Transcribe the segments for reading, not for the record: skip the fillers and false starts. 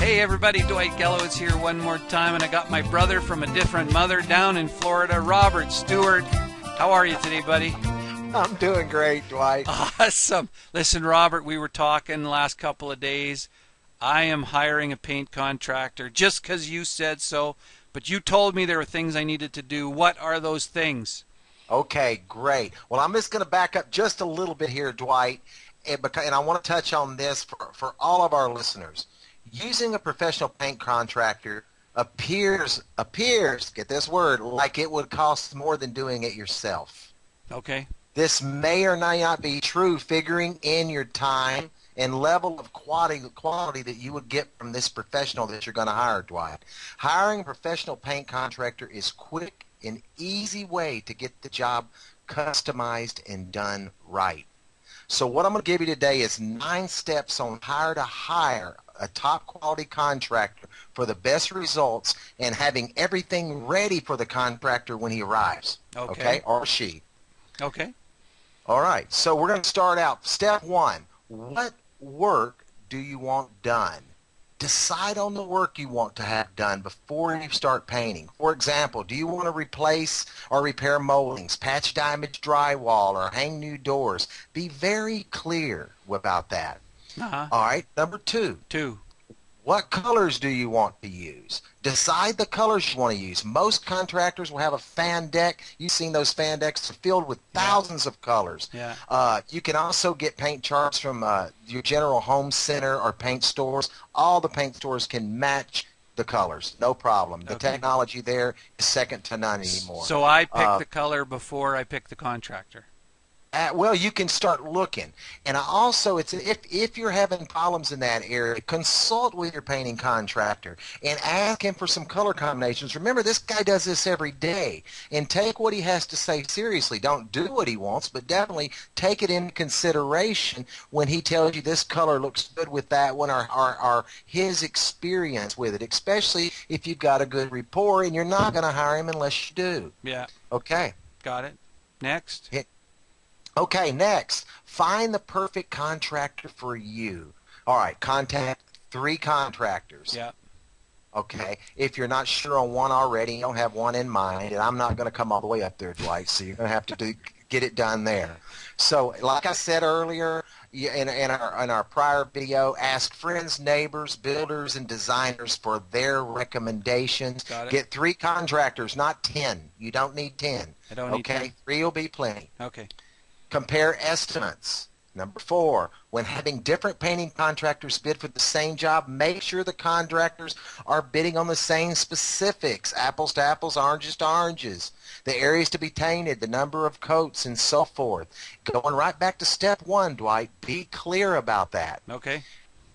Hey everybody, Dwight Gello is here one more time, and I got my brother from a different mother down in Florida, Robert Stewart. How are you today, buddy? I'm doing great, Dwight. Awesome. Listen, Robert, we were talking the last couple of days. I am hiring a paint contractor just because you said so, but you told me there were things I needed to do. What are those things? Okay, great. Well, I'm just going to back up just a little bit here, Dwight, and I want to touch on this for all of our listeners. Using a professional paint contractor appears, get this word, like it would cost more than doing it yourself. Okay. This may or may not be true, figuring in your time and level of quality that you would get from this professional that you're going to hire, Dwight. Hiring a professional paint contractor is quick and easy way to get the job customized and done right. So what I'm going to give you today is 9 steps on how to hire a top quality contractor for the best results and having everything ready for the contractor when he arrives. Okay? Or she. Okay. All right. So we're going to start out. Step 1. What work do you want done? Decide on the work you want to have done before you start painting. For example, do you want to replace or repair moldings, patch damaged drywall, or hang new doors? Be very clear about that. All right. Number 2. What colors do you want to use? Decide the colors you want to use. Most contractors will have a fan deck. You've seen those fan decks filled with thousands of colors. Yeah. You can also get paint charts from your general home center or paint stores. All the paint stores can match the colors. No problem. The technology there is second to none anymore. So I pick the color before I pick the contractor. Well, you can start looking, and also if you're having problems in that area, consult with your painting contractor and ask him for some color combinations. Remember, this guy does this every day, and take what he has to say seriously. Don't do what he wants, but definitely take it into consideration when he tells you this color looks good with that one, or his experience with it, especially if you've got a good rapport, and you're not going to hire him unless you do. Yeah. Okay. Got it. Next. Okay, next, find the perfect contractor for you. All right, contact 3 contractors. Yeah. Okay, if you're not sure on one already, you don't have one in mind, and I'm not going to come all the way up there, Dwight, so you're going to have to get it done there. So, like I said earlier in our prior video, ask friends, neighbors, builders, and designers for their recommendations. Got it. Get 3 contractors, not 10. You don't need 10. I don't need 10. Okay, 3 will be plenty. Okay. Compare estimates. Number 4, when having different painting contractors bid for the same job, make sure the contractors are bidding on the same specifics, apples to apples, oranges to oranges, the areas to be painted, the number of coats, and so forth. Going right back to step 1, Dwight, be clear about that. Okay.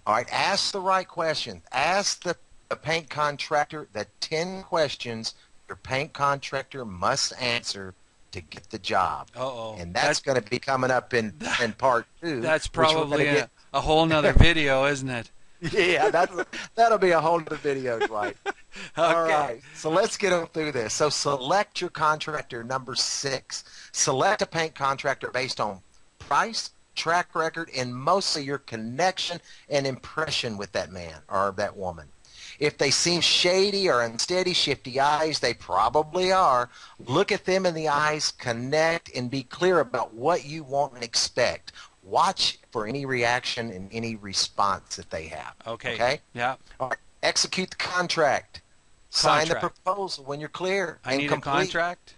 All right, ask the right questions. Ask the paint contractor the 10 questions your paint contractor must answer to get the job. And that's going to be coming up in part 2. That's probably a whole nother video, isn't it? Yeah, that'll be a whole other video, Dwight. All right, so let's get on through this. So select your contractor. Number 6, select a paint contractor based on price, track record, and mostly your connection and impression with that man or that woman. If they seem shady or unsteady, shifty eyes, they probably are. Look at them in the eyes, connect, and be clear about what you want and expect. Watch for any reaction and any response that they have. Okay? Yeah. All right. Execute the contract. Sign the proposal when you're clear. I need a contract?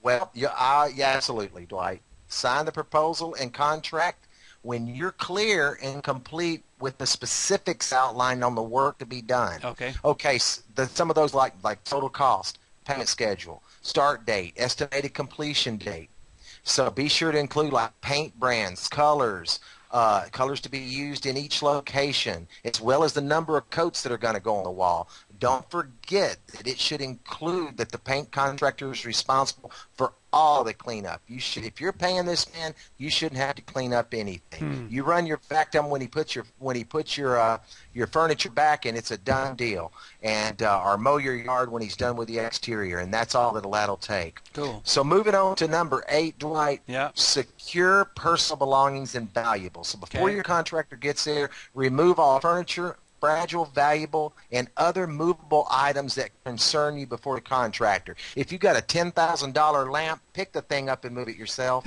Well, yeah, absolutely, Dwight. Sign the proposal and contract when you're clear and complete with the specifics outlined on the work to be done. Okay. Okay, some of those like total cost, payment schedule, start date, estimated completion date. So be sure to include like paint brands, colors to be used in each location, as well as the number of coats that are going to go on the wall. Don't forget that it should include that the paint contractor is responsible for all the cleanup. If you're paying this man, you shouldn't have to clean up anything. You run your vacuum when he puts your furniture back, and it's a done deal. And or mow your yard when he's done with the exterior, and that's all that'll take. Cool. So moving on to number 8, Dwight. Yeah. Secure personal belongings and valuables. So before your contractor gets there, remove all furniture, fragile, valuable, and other movable items that concern you before the contractor. If you got a $10,000 lamp, pick the thing up and move it yourself.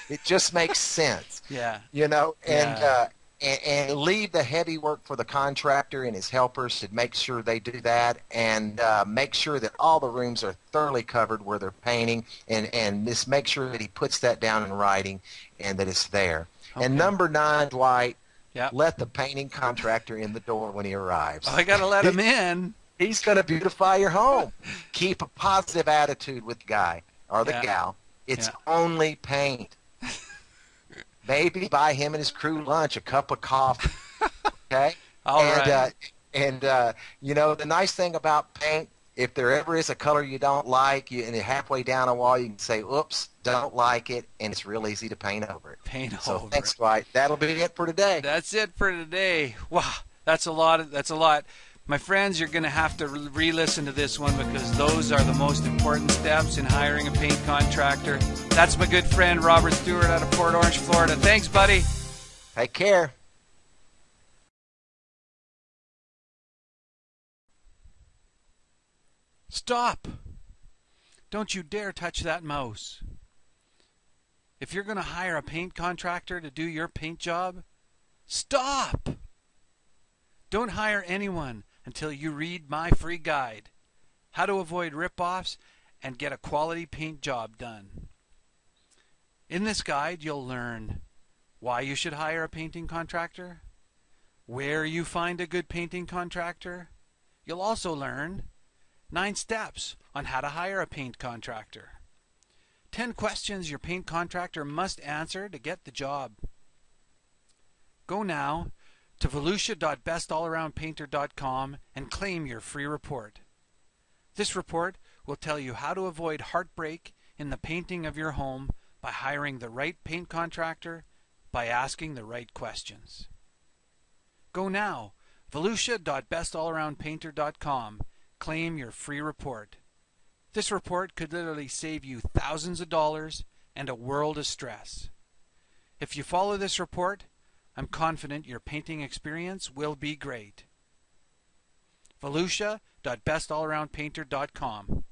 It just makes sense. Yeah. You know, Yeah. and leave the heavy work for the contractor and his helpers to make sure they do that, and make sure that all the rooms are thoroughly covered where they're painting, and just make sure that he puts that down in writing and that it's there. Okay. And number 9, Dwight, Yep. let the painting contractor in the door when he arrives. Oh, I got to let him in. He's going to beautify your home. Keep a positive attitude with the guy or the Yeah. gal. It's Yeah. only paint. Maybe buy him and his crew lunch, a cup of coffee. Okay? All right. You know, the nice thing about paint, if there ever is a color you don't like, and you're halfway down a wall, you can say, oops, don't like it, and it's real easy to paint over it. Paint So over thanks, it. Dwight. That'll be it for today. That's it for today. Wow, that's a lot. That's a lot. My friends, you're going to have to re-listen to this one because those are the most important steps in hiring a paint contractor. That's my good friend Robert Stewart out of Port Orange, Florida. Thanks, buddy. Take care. Stop. Don't you dare touch that mouse. If you're going to hire a paint contractor to do your paint job, stop. Don't hire anyone until you read my free guide, How to Avoid Rip-Offs and Get a Quality Paint Job Done. In this guide, you'll learn why you should hire a painting contractor, where you find a good painting contractor. You'll also learn 9 steps on how to hire a paint contractor, 10 questions your paint contractor must answer to get the job. Go now to volusia.bestallroundpainter.com and claim your free report. This report will tell you how to avoid heartbreak in the painting of your home by hiring the right paint contractor by asking the right questions. Go now, volusia.bestallroundpainter.com. Claim your free report. This report could literally save you thousands of dollars and a world of stress. If you follow this report, I'm confident your painting experience will be great. volusia.bestallroundpainter.com.